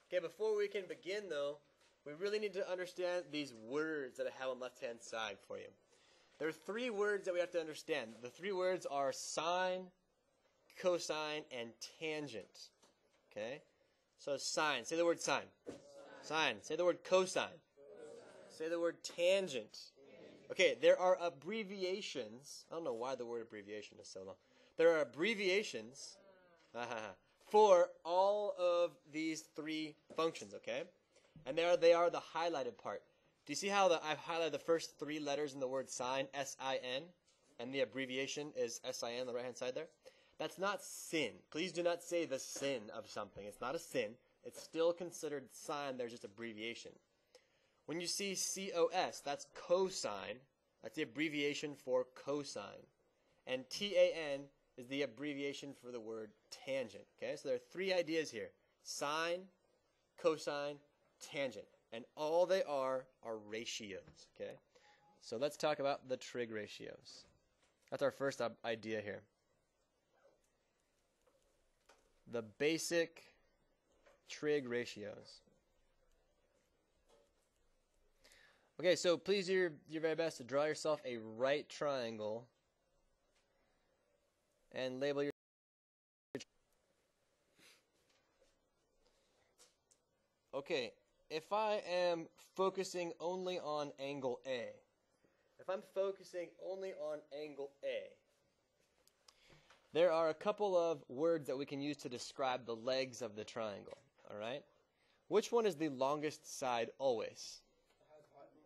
Okay, before we can begin, though, we really need to understand these words that I have on the left-hand side for you. There are three words that we have to understand. The three words are sine, cosine, and tangent. Okay? So sine. Say the word sine. Sine. Say the word cosine. Say the word tangent. Okay, there are abbreviations. I don't know why the word abbreviation is so long. There are abbreviations for all of these three functions, okay? And there they are the highlighted part. Do you see how I've highlighted the first three letters in the word sine, S-I-N, and the abbreviation is S-I-N on the right-hand side there? That's not sin. Please do not say the sin of something. It's not a sin. It's still considered sine. There's just abbreviation. When you see C-O-S, that's cosine. That's the abbreviation for cosine. And T-A-N is the abbreviation for the word tangent. Okay, so there are three ideas here. Sine, cosine, tangent. And all they are ratios. Okay, so let's talk about the trig ratios. That's our first idea here. The basic trig ratios. Okay, so please do your very best to draw yourself a right triangle and label your. Okay, if I am focusing only on angle A, there are a couple of words that we can use to describe the legs of the triangle, all right? Which one is the longest side always?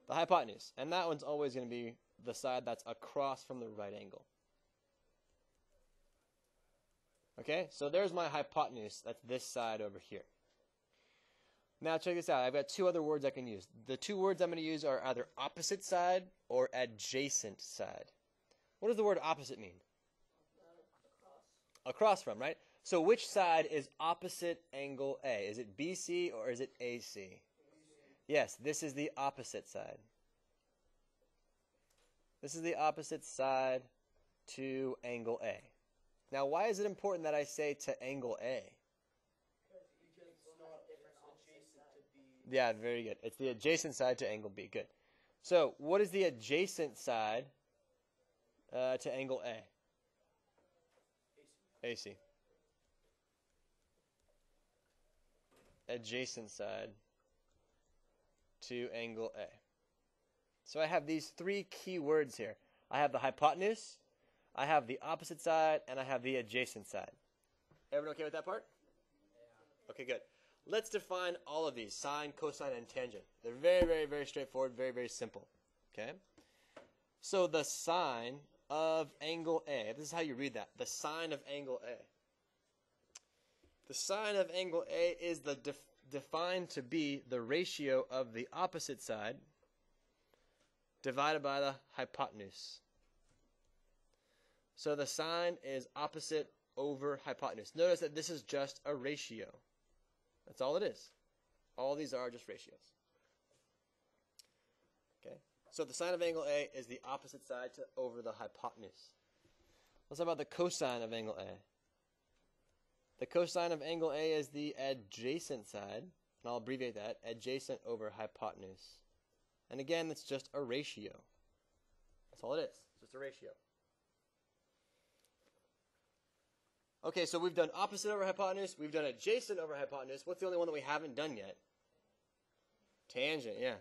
The hypotenuse. And that one's always going to be the side that's across from the right angle. Okay, so there's my hypotenuse. That's this side over here. Now check this out. I've got two other words I can use. The two words I'm going to use are either opposite side or adjacent side. What does the word opposite mean? Across from, right? So which side is opposite angle A? Is it BC or is it AC? Yes, this is the opposite side. This is the opposite side to angle A. Now, why is it important that I say to angle A? Yeah, very good. It's the adjacent side to angle B. Good. So, what is the adjacent side to angle A? AC. Adjacent side to angle A. So I have these three key words here. I have the hypotenuse, I have the opposite side, and I have the adjacent side. Everyone okay with that part? Yeah. Okay, good. Let's define all of these, sine, cosine, and tangent. They're very, very, very straightforward, very, very simple. Okay? So the sine of angle A, this is how you read that, the sine of angle A. The sine of angle A is defined to be the ratio of the opposite side divided by the hypotenuse. So the sine is opposite over hypotenuse. Notice that this is just a ratio. That's all it is. All these are just ratios. Okay? So the sine of angle A is the opposite side over the hypotenuse. Let's talk about the cosine of angle A. The cosine of angle A is the adjacent side, and I'll abbreviate that, adjacent over hypotenuse. And again, it's just a ratio. That's all it is, just a ratio. Okay, so we've done opposite over hypotenuse, we've done adjacent over hypotenuse. What's the only one that we haven't done yet? Tangent, yeah.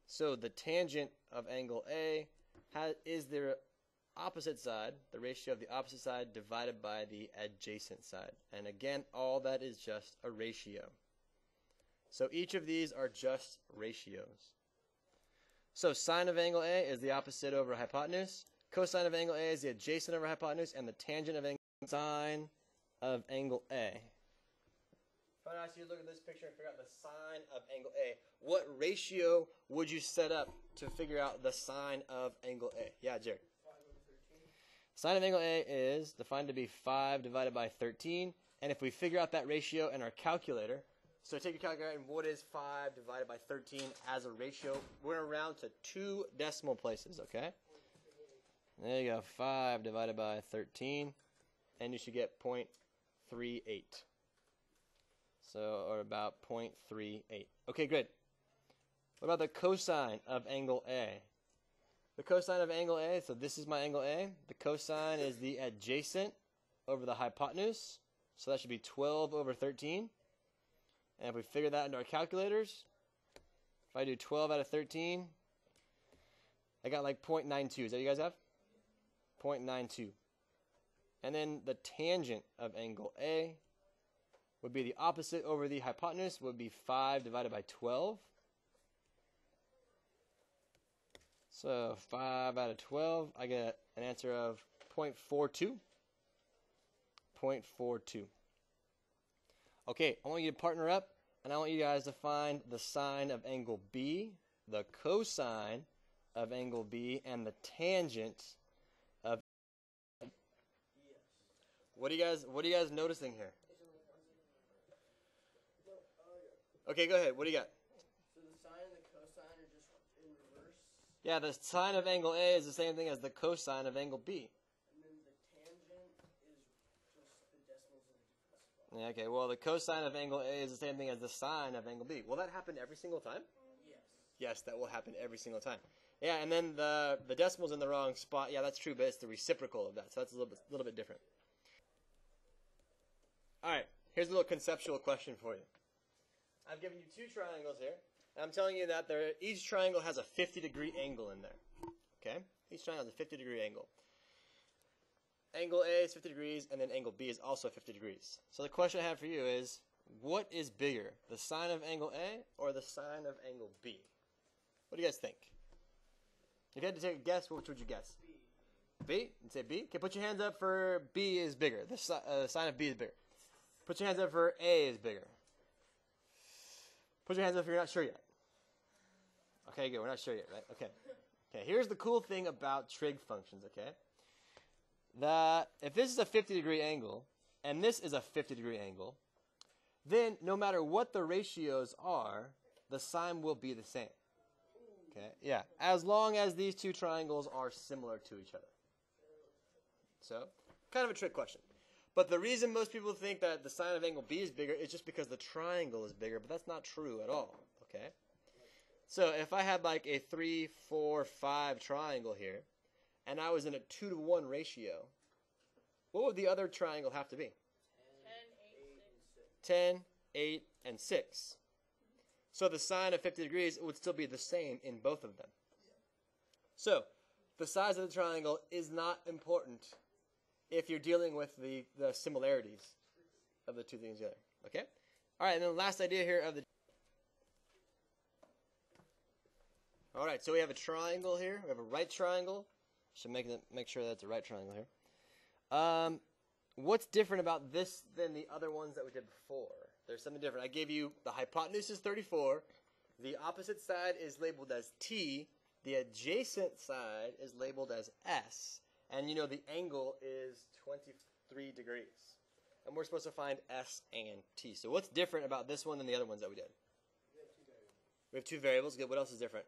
So the tangent of angle A is the opposite side, the ratio of the opposite side divided by the adjacent side. And again, all that is just a ratio. So each of these are just ratios. So sine of angle A is the opposite over hypotenuse. Cosine of angle A is the adjacent over hypotenuse. And the tangent of angle sine of angle A. If I ask you to look at this picture and figure out the sine of angle A, what ratio would you set up to figure out the sine of angle A? Yeah, Jared. Sine of angle A is defined to be 5 divided by 13. And if we figure out that ratio in our calculator, so take your calculator and what is 5 divided by 13 as a ratio? We're going to round to 2 decimal places, okay? There you go, 5 divided by 13. And you should get 0.38. So, or about 0.38. Okay, good. What about the cosine of angle A? The cosine of angle A, so this is my angle A. The cosine is the adjacent over the hypotenuse. So that should be 12 over 13. And if we figure that into our calculators, if I do 12 out of 13, I got like 0.92. Is that what you guys have? 0.92. And then the tangent of angle A would be the opposite over the hypotenuse, would be 5 divided by 12. So 5 out of 12, I get an answer of 0.42. 0.42. Okay, I want you to partner up, and I want you guys to find the sine of angle B, the cosine of angle B, and the tangent of. What are you guys noticing here? Okay, go ahead. What do you got? So the sine and the cosine are just in reverse? Yeah, the sine of angle A is the same thing as the cosine of angle B. And then the tangent is just the decimals in a different spot. Yeah, okay, well, the cosine of angle A is the same thing as the sine of angle B. Will that happen every single time? Yes. Yes, that will happen every single time. Yeah, and then the decimal's in the wrong spot. Yeah, that's true, but it's the reciprocal of that, so that's a little bit different. All right, here's a little conceptual question for you. I've given you two triangles here, and I'm telling you that each triangle has a 50-degree angle in there. Okay? Each triangle has a 50-degree angle. Angle A is 50 degrees, and then angle B is also 50 degrees. So the question I have for you is, what is bigger, the sine of angle A or the sine of angle B? What do you guys think? If you had to take a guess, which would you guess? B. B? You'd say B? Okay, put your hands up for B is bigger. The sine of B is bigger. Put your hands up for A is bigger. Put your hands up if you're not sure yet. Okay, good. We're not sure yet, right? Okay. Okay, here's the cool thing about trig functions, okay? That if this is a 50-degree angle, and this is a 50-degree angle, then no matter what the ratios are, the sine will be the same. Okay? Yeah, as long as these two triangles are similar to each other. So, kind of a trick question. But the reason most people think that the sine of angle B is bigger is just because the triangle is bigger, but that's not true at all, okay? So if I had like a 3, 4, 5 triangle here, and I was in a 2-to-1 ratio, what would the other triangle have to be? 10, 8, and 6. So the sine of 50 degrees would still be the same in both of them. So the size of the triangle is not important if you're dealing with the similarities of the two things together. Okay? All right, and then the last idea here of the... All right, so we have a triangle here. We have a right triangle. Should make sure that's a right triangle here. What's different about this than the other ones that we did before? There's something different. I gave you the hypotenuse is 34. The opposite side is labeled as T. The adjacent side is labeled as S. And you know the angle is 23 degrees. And we're supposed to find S and T. So what's different about this one than the other ones that we did? We have two variables. Good. What else is different?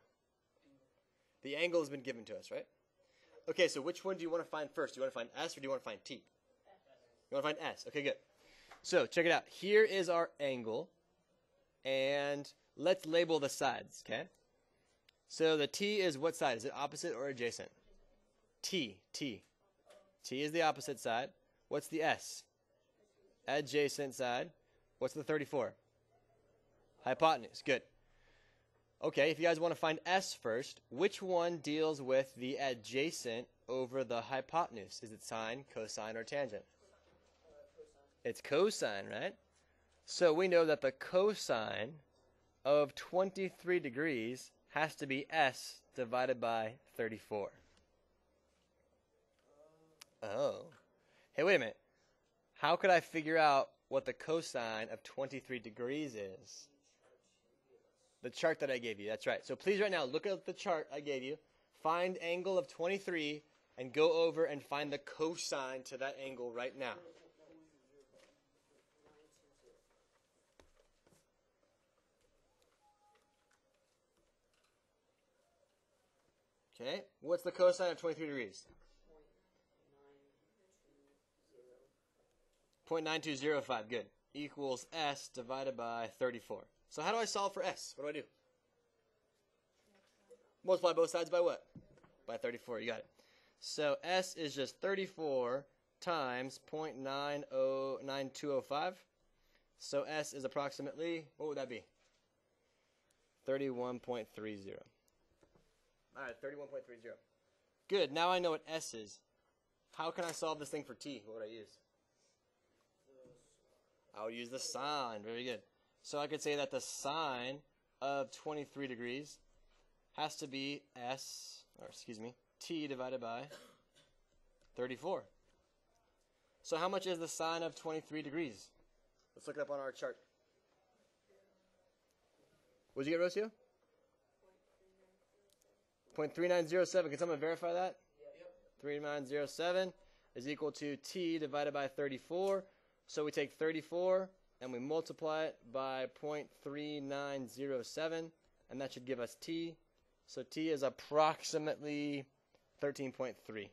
The angle has been given to us, right? Okay, so which one do you want to find first? Do you want to find S or do you want to find T? You want to find S. Okay, good. So check it out. Here is our angle. And let's label the sides, okay? So the T is what side? Is it opposite or adjacent? T. T is the opposite side. What's the S? Adjacent side. What's the 34? Hypotenuse. Good. Okay, if you guys want to find S first, which one deals with the adjacent over the hypotenuse? Is it sine, cosine, or tangent? It's cosine, right? So we know that the cosine of 23 degrees has to be S divided by 34. Oh. Hey, wait a minute. How could I figure out what the cosine of 23 degrees is? The chart that I gave you. That's right. So please right now, look at the chart I gave you. Find angle of 23 and go over and find the cosine to that angle right now. Okay. What's the cosine of 23 degrees? 0.9205. Good. equals s divided by 34. So how do I solve for s? What do I do? Multiply both sides by what? By 34. You got it. So s is just 34 times 0.9205. So s is approximately, what would that be? 31.30. All right, 31.30. Good. Now I know what s is. How can I solve this thing for t? What would I use? I would use the sine. Very good. So I could say that the sine of 23 degrees has to be t divided by 34. So how much is the sine of 23 degrees? Let's look it up on our chart. What did you get, Rocio? 0.3907. Can someone verify that? Yep. 3907 is equal to t divided by 34. So we take 34 and we multiply it by 0.3907, and that should give us t. So t is approximately 13.3.